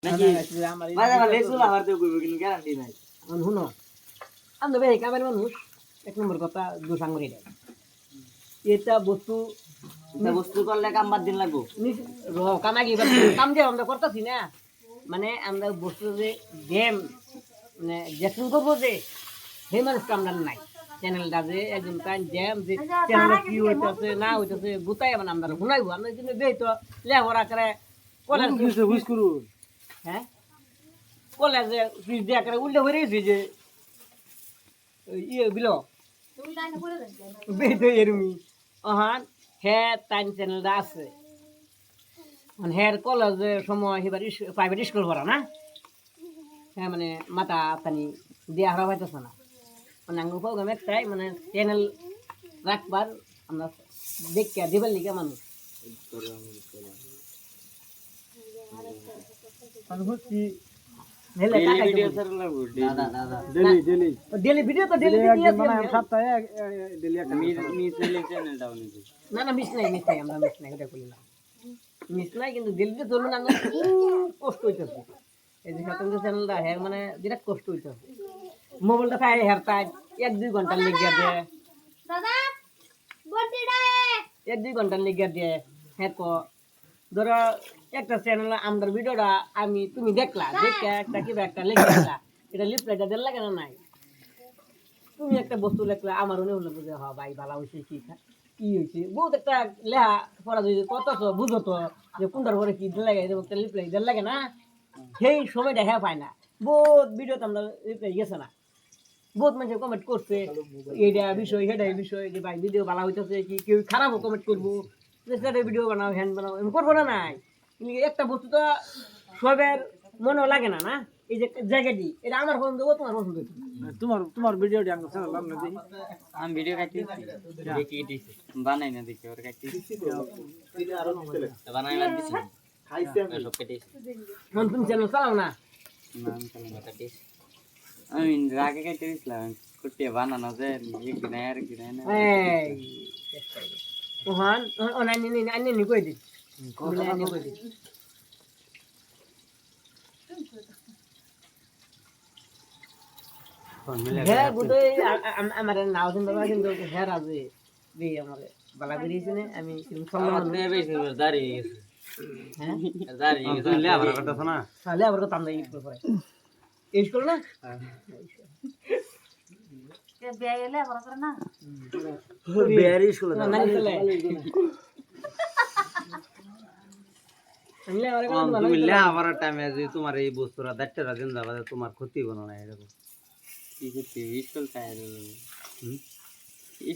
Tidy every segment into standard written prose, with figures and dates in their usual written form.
নাকি মাঝে মাঝে চুলা মারতে কইব কিন্তু গ্যারান্টি নাই। শুনো আমরা ভাই কামের মানুষ এক নম্বর কথা দোষ আঙুরি দেয় এটা বস্তু এটা বস্তু করলে কাম বাদ দিন লাগবো। কামাই কাম যে আমরা করতেছি না মানে আমরা বস্তু যে গেম মানে জ্যাকসন করবো যে সেই মানুষটা আমরা নাই চ্যানেলটা যে একজন জ্যাম যে চ্যানেলে কি হইতেছে না হইতেছে বুতাই মানে আমরা শুনাইবো আমরা কিন্তু দেই তো লেহরা করে কলেজ হ্যাঁ কলেজে ফিস দিয়া করে উল্টে হয়ে রয়েছে যে ইয়ে বিলো বেদ এরমি অহান হ্যাঁ টাইম চ্যানেলটা আছে হ্যাঁ কলেজের সময় এবার প্রাইভেট স্কুল করা না হ্যাঁ মানে মাথা তানি দেওয়া হারা পাইতেছে না মানে আঙ্গুর প্রোগ্রাম একটাই মানে চ্যানেল রাখবার আমরা দেখিয়া দেবার লিখে মানুষ ডেলি ভিডিও তো ডেলি সপ্তাহে না না মিস নাই আমরা মিস নাই এটা করি না মিস নাই কিন্তু ডেলিতে ধরুন আমরা কষ্ট হইতেছে এই যে স্বতন্ত্র চ্যানেলটা হ্যাঁ মানে বিরাট কষ্ট হইতেছে মোবাইলটা পাই হ্যাঁ তাই 1-2 ঘন্টা লেগে দেয় এক দুই ঘন্টা লেগে দেয় হ্যাঁ তো ধরো একটা চ্যানেল আমাদের ভিডিওটা আমি তুমি দেখলা দেখে একটা কিবা একটা লেগে দিলা এটা লিপলাইটা দেন লাগে না নাই তুমি একটা বস্তু লেখলা আমার মনে হলো বুঝে হ ভাই ভালো হয়েছে কি হয়েছে বহুত একটা লেহা পড়া যদি কত বুঝো তো যে কোনটার পরে কি দেন লাগে একটা লিপলাই দেন লাগে না সেই সময়টা হ্যাঁ পায় না বহুত ভিডিওতে আমরা লিপলাই গেছে না বহুত মানুষ কমেন্ট করছে এইটা বিষয় সেটা বিষয় যে ভাই ভিডিও ভালো হইতেছে কি কেউ খারাপও কমেন্ট করবো সেটা ভিডিও বানাও হ্যান্ড বানাও এমন করবো না নাই কিন্তু একটা বস্তু তো সবের মনেও লাগে না না এই যে জায়গাটি এটা আমার পছন্দ হবো তোমার পছন্দ হইতো তোমার ভিডিওটি আমি চালালাম না দেখি আমি ভিডিও কাটতেছি দেখি বানাই না দেখি ওর কাটতেছি বানাই না দিছি খাইছে আমি সব কেটেছি মন তুমি চ্যানেল চালাও না নাম চালানো কাটতেছি আমি রাগে কেটে দিছিলাম কুটিয়ে বানানো যে একদিন আর একদিন না এই ওহান অনানি কই দিস অনানি কই দিস হ্যাঁ বুঝই আমার নাও দিন বাবা কিন্তু হ্যাঁ রাজে দি আমার বালা করিয়েছে না আমি সম্মান দেবে বেশি দাঁড়িয়ে গেছে হ্যাঁ দাঁড়িয়ে গেছে তুই লেবার কথা শোনা তাহলে আবার তো আমরা ইট করে এই স্কুল না বেয়াইলে বড় করে না বেয়ারি স্কুল না না চলে আমি আরে কোন তুমি লেবার টাইমে যে তোমার এই বস্তুরা দাঁড়টা দিন যাবে তোমার ক্ষতি হলো না এরকম কি করতে স্কুল তাইলো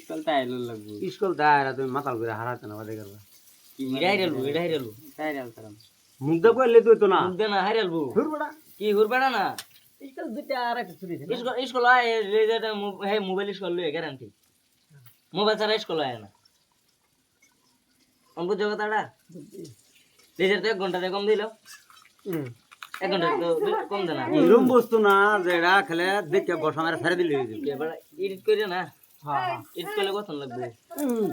স্কুল তাইলো লাগবে স্কুল দাঁড়া তুমি মাতাল করে হারাতে না বাদে করবা কি ইড়াইরালু তাইরাল তারাম মুখ দে কইলে তুই তো না মুখ দে না হাইরালবু ঘুরবড়া কি ঘুরবেড়া না স্কুল দুইটা আর একটা ছুটি ছিল স্কুল আয় লেজাটা হে মোবাইল স্কুল লয়ে গ্যারান্টি মোবাইল ছাড়া স্কুল আয় না অঙ্ক জগতাড়া লেজার তো 1 ঘন্টা কম দিল 1 ঘন্টা তো কম দেনা এরকম বস্তু না যেটা খেলে দেখে বসা মারা ছেড়ে দিলে হয়ে যাবে এবার এডিট করে না হ্যাঁ এডিট করলে কত লাগবে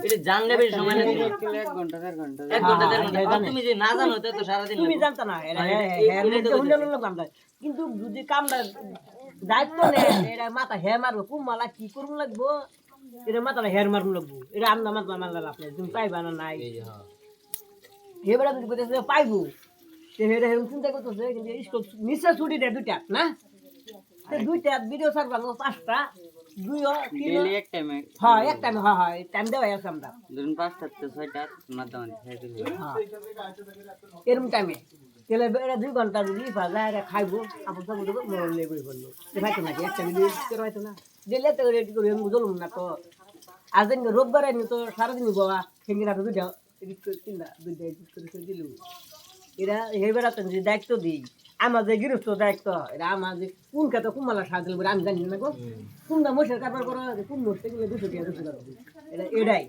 এটা জানলে বেশি সময় লাগবে 1 ঘন্টা 1.5 ঘন্টা 1 ঘন্টা 1.5 ঘন্টা তুমি যে না জানো তো সারা দিন তুমি জানতা না কিন্তু যদি কামটা দায়িত্ব নেয় এটা মাথা হেয়ার মারবো কোন মালা কি করুন লাগবো এটা মাথাটা হেয়ার মারুন লাগবো এটা আমরা মাথা মারলে আপনি তুমি পাইবা না নাই এবারে যদি বলতেছে পাইবো সেটা এরকম চিন্তা করতেছে কিন্তু স্কুল নিশ্চয় ছুটি দেয় দুইটা না দুইটা ভিডিও ছাড়বা 5টা 2 ডেইলি এক টাইমে হ্যাঁ এক টাইম হয় টাইম দেওয়া আছে আমরা ধরুন 5টা থেকে 6টা মাধ্যমে খাই দিলে এরকম টাইমে তেলে এটা 2 ঘন্টা যদি বাজারে খাইবো আপন সব দেবো মোর লেবই বললো ভাইতো নাকি একটা ভিডিও করে হয়তো না দিলে তো রেডি করে আমি বুঝলাম না তো আজ দিন রোববার আনি তো সারাদিন বাবা সেঙ্গি রাতে দুইটা এডিট করে তিনটা দুইটা এডিট করে দিল এরা এই বেড়াতে যে দায়িত্ব দিই আমার যে গৃহস্থ দায়িত্ব এটা আমার যে কোন খেতে কুমালা সাহায্য করবে আমি জানি না গো কোনটা মশের কারবার করা কোন মশটা গেলে 200 টাকা এটা এটাই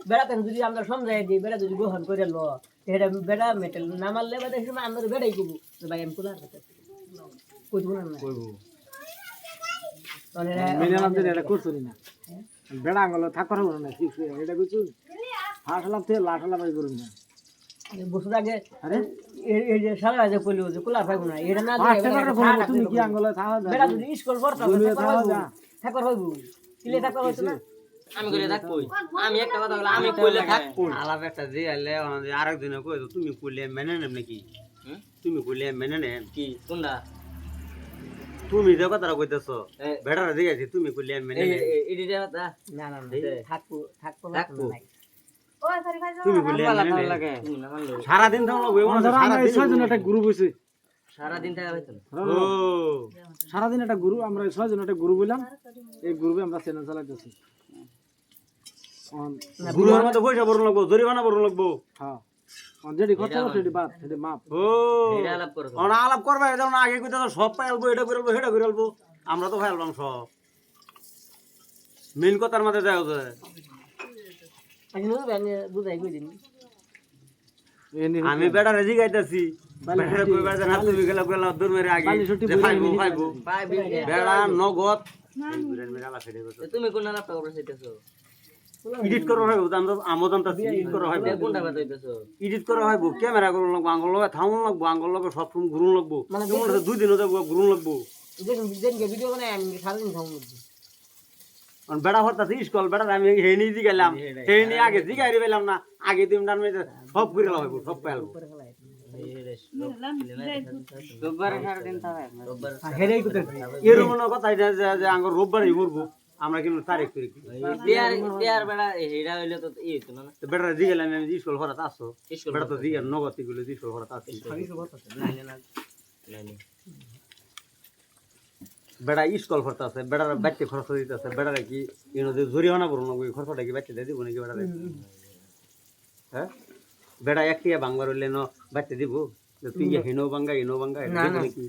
বেড়াতে যদি আমরা সমঝাই দিই বেড়া যদি গ্রহণ করে লো এটা বেড়া মেটেল না মারলে বা দেখি আমরা বেড়াই করবো ভাই আমি কোলার কইবো না মিলাম যে এটা করছরি না বেড়া গেল থাকার হলো না ঠিক এটা কিছু হাসলাম থেকে লাঠালাম করুন না বছর আগে এই যে সারা যে কইলো যে কুলার পাইবো না এটা না তুমি কি আঙ্গলে বেটা যদি স্কুল পড়তা থাকবার হইব কিলে থাকবার হইতো না আমি কইলে থাক কই আমি একটা কথা বললাম আমি কইলে থাক কই আলাপ একটা যে আইলে আরেকদিনে কই তুমি কইলে মেনে নেব নাকি তুমি কইলে মেনে নেন কি কোনটা তুমি যে কথাটা কইতেছো বেটারা দিয়েছি তুমি কইলে মেনে নেন এডিটা কথা না না থাকবো ওই সরি ভাই তুমি কইলে মেনে নেন লাগে তুমি না মানলো সারা দিন থাকলো সারা দিন ছয়জন একটা গ্রুপ হইছে সারা দিন থাকা হইতো না ও সারাদিন একটা গ্রুপ আমরা 6 জন একটা গ্রুপ বললাম এই গ্রুপে আমরা চ্যানেল চালাইতেছি গ্রুপের মধ্যে পয়সা ভরুন লাগবো জরিমানা ভরুন লাগবো হ্যাঁ যেটি খরচ হলো সেটি বাদ সেটি মাপ ও এটা আলাপ করো আলাপ করবে যেমন আগে কইতে সব পাইলবো এটা করবো সেটা করবো আমরা তো ফাইলবাম সব মেন কথার মধ্যে যাও যে বুঝাই কই দিন আমি বেটা রেজি গাইতাছি বেটা কই বেটা না তুমি গেলা গেলা দূর মেরে আগে যে ফাইবো বেড়া নগদ তুমি কোন আলাপটা করো সেটাছো এডিট করা হয় আমদান তা এডিট করা হয় কোনটা কথা হইতাছো এডিট করা হয় ক্যামেরা করুন লাগবো আঙ্গুল লগে থাউন লাগবো আঙ্গুল লগে সব সময় ঘুরুন লাগবো মানে 2 দিন যাবো ঘুরুন লাগবো যেন ভিডিও বানাই আমি সারাদিন খাবো কারণ বেড়া হরতাছে স্কুল বেড়া আমি হেনি দি গেলাম হেনি আগে দি গাইরি পেলাম না আগে তুমি ডান মেয়ে সব করে লাগাইবো সব পাইলবো রোববার সারা দিন থাকে রোববার হেরেই করতে এরকম কথা যে আঙ্গুর রোববারই করবো আমরা কিন্তু তারিখ করি টিয়ার বেড়া হেডা হইলে তো ই হইতো না বেড়া দি গেলাম আমি স্কুল হরাত আসো বেড়া তো দি নগদ গুলো স্কুল হরাত আসো বেড়া স্কুল খরচ আছে বেড়ার বাচ্চা খরচ দিতেছে বেড়ারা কি জরিমানা করুন ওই খরচটা কি বাচ্চা দিয়ে দিব নাকি বেড়ারে হ্যাঁ বেড়া একটিয়া বাংবার হইলে বাচ্চা দিব তুই হেনো বাঙ্গা নাকি